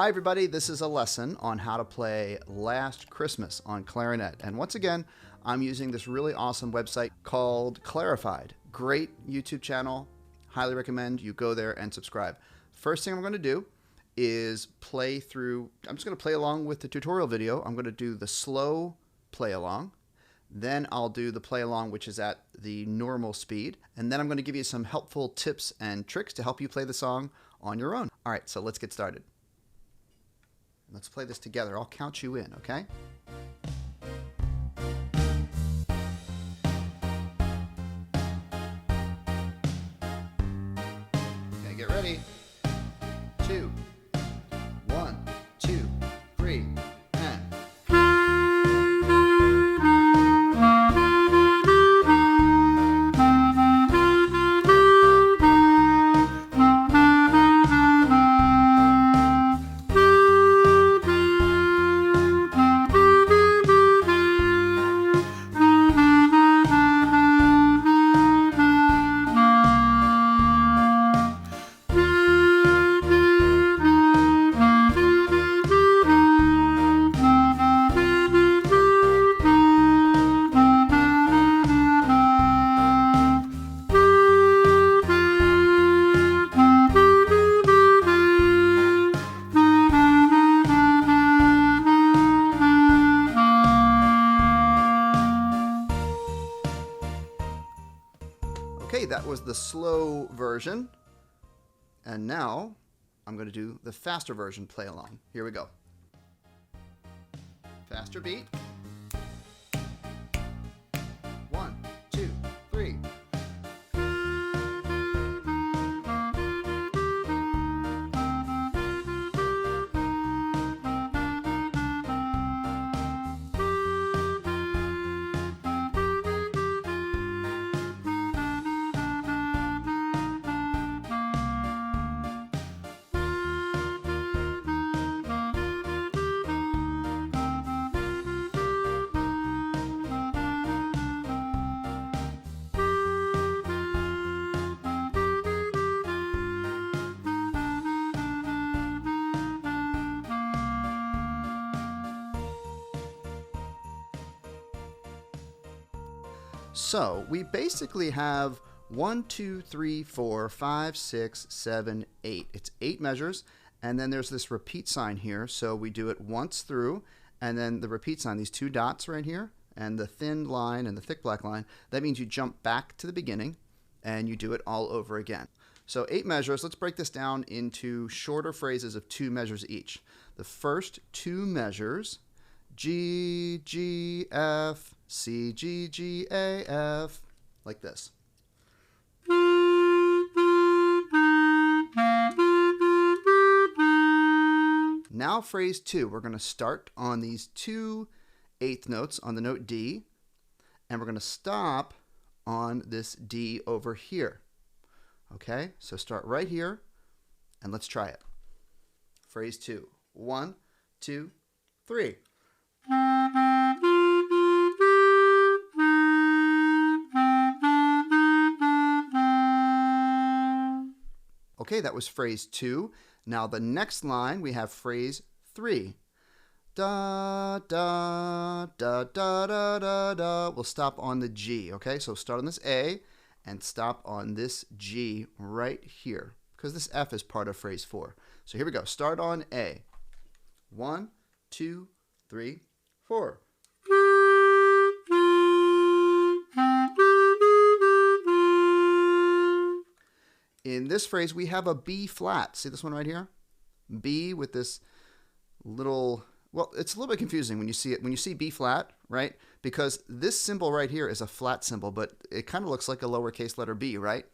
Hi everybody, this is a lesson on how to play Last Christmas on clarinet. And once again, I'm using this really awesome website called Clarified. Great YouTube channel. Highly recommend you go there and subscribe. First thing I'm going to do is play through, I'm just going to play along with the tutorial video. I'm going to do the slow play along. Then I'll do the play along, which is at the normal speed. And then I'm going to give you some helpful tips and tricks to help you play the song on your own. All right, so let's get started. Let's play this together. I'll count you in, okay? Okay, get ready. 2, 1, 2, 3, and... Okay, that was the slow version. And now I'm going to do the faster version play along. Here we go. Faster beat. 1, 2, 3. So we basically have 1, 2, 3, 4, 5, 6, 7, 8. It's 8 measures, and then there's this repeat sign here. So we do it once through, and then the repeat sign, these 2 dots right here, and the thin line and the thick black line. That means you jump back to the beginning, and you do it all over again. So 8 measures. Let's break this down into shorter phrases of 2 measures each. The first 2 measures, G, G, F, C, G, G, A, F, like this. Now phrase 2, we're going to start on these 2 eighth notes on the note D, and we're going to stop on this D over here. Okay, so start right here, and let's try it. Phrase 2, 1, 2, 3. Okay, that was phrase 2. Now the next line, we have phrase 3. Da, da, da, da, da, da, da. We'll stop on the G, okay? So start on this A and stop on this G right here, because this F is part of phrase 4. So here we go. Start on A. 1, 2, 3, 4. In this phrase, we have a B flat. See this one right here? B with this little, well, it's a little bit confusing when you see it. When you see B flat, right? Because this symbol right here is a flat symbol, but it kind of looks like a lowercase letter b, right?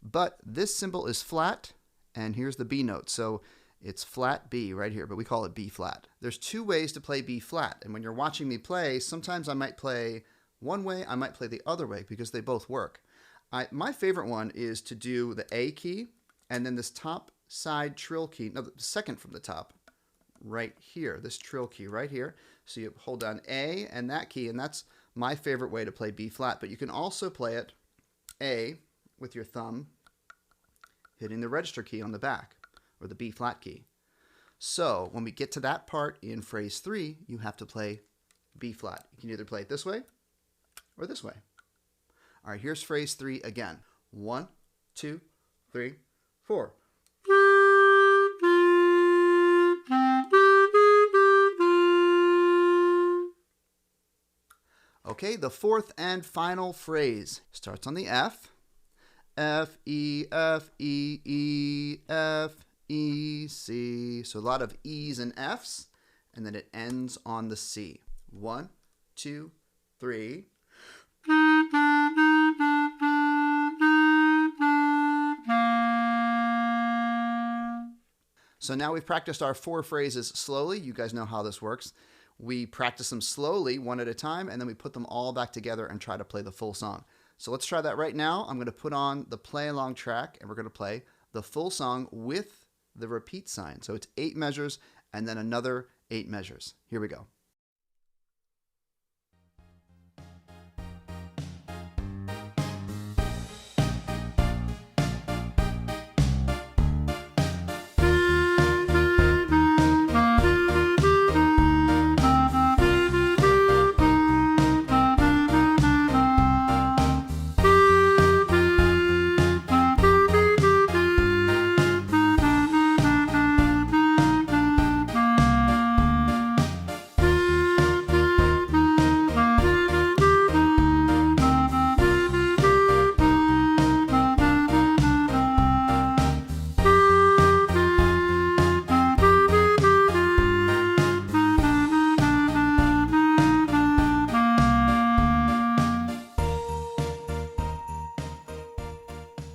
But this symbol is flat, and here's the B note. So it's flat B right here, but we call it B flat. There's 2 ways to play B flat. And when you're watching me play, sometimes I might play one way, I might play the other way, because they both work. My favorite one is to do the A key and then this top side trill key, no, the second from the top, right here, this trill key right here. So you hold down A and that key, and that's my favorite way to play B flat. But you can also play it A with your thumb hitting the register key on the back, or the B flat key. So when we get to that part in phrase 3, you have to play B flat. You can either play it this way or this way. All right, here's phrase 3 again. 1, 2, 3, 4. Okay, the fourth and final phrase starts on the F. F, E, F, E, E, F, E, C. So a lot of E's and F's, and then it ends on the C. 1, 2, 3. So now we've practiced our 4 phrases slowly. You guys know how this works. We practice them slowly, one at a time, and then we put them all back together and try to play the full song. So let's try that right now. I'm going to put on the play along track, and we're going to play the full song with the repeat sign. So it's 8 measures and then another 8 measures. Here we go.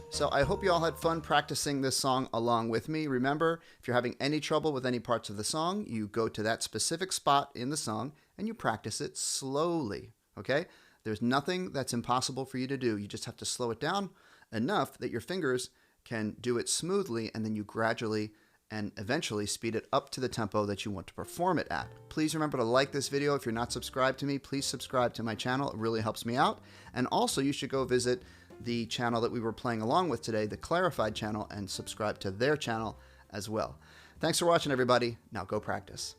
So I hope you all had fun practicing this song along with me. Remember, if you're having any trouble with any parts of the song, you go to that specific spot in the song and you practice it slowly, okay? There's nothing that's impossible for you to do. You just have to slow it down enough that your fingers can do it smoothly, and then you gradually and eventually speed it up to the tempo that you want to perform it at. Please remember to like this video. If you're not subscribed to me, please subscribe to my channel. It really helps me out. And also, you should go visit the channel that we were playing along with today, the Clarified channel, and subscribe to their channel as well. Thanks for watching, everybody. Now go practice.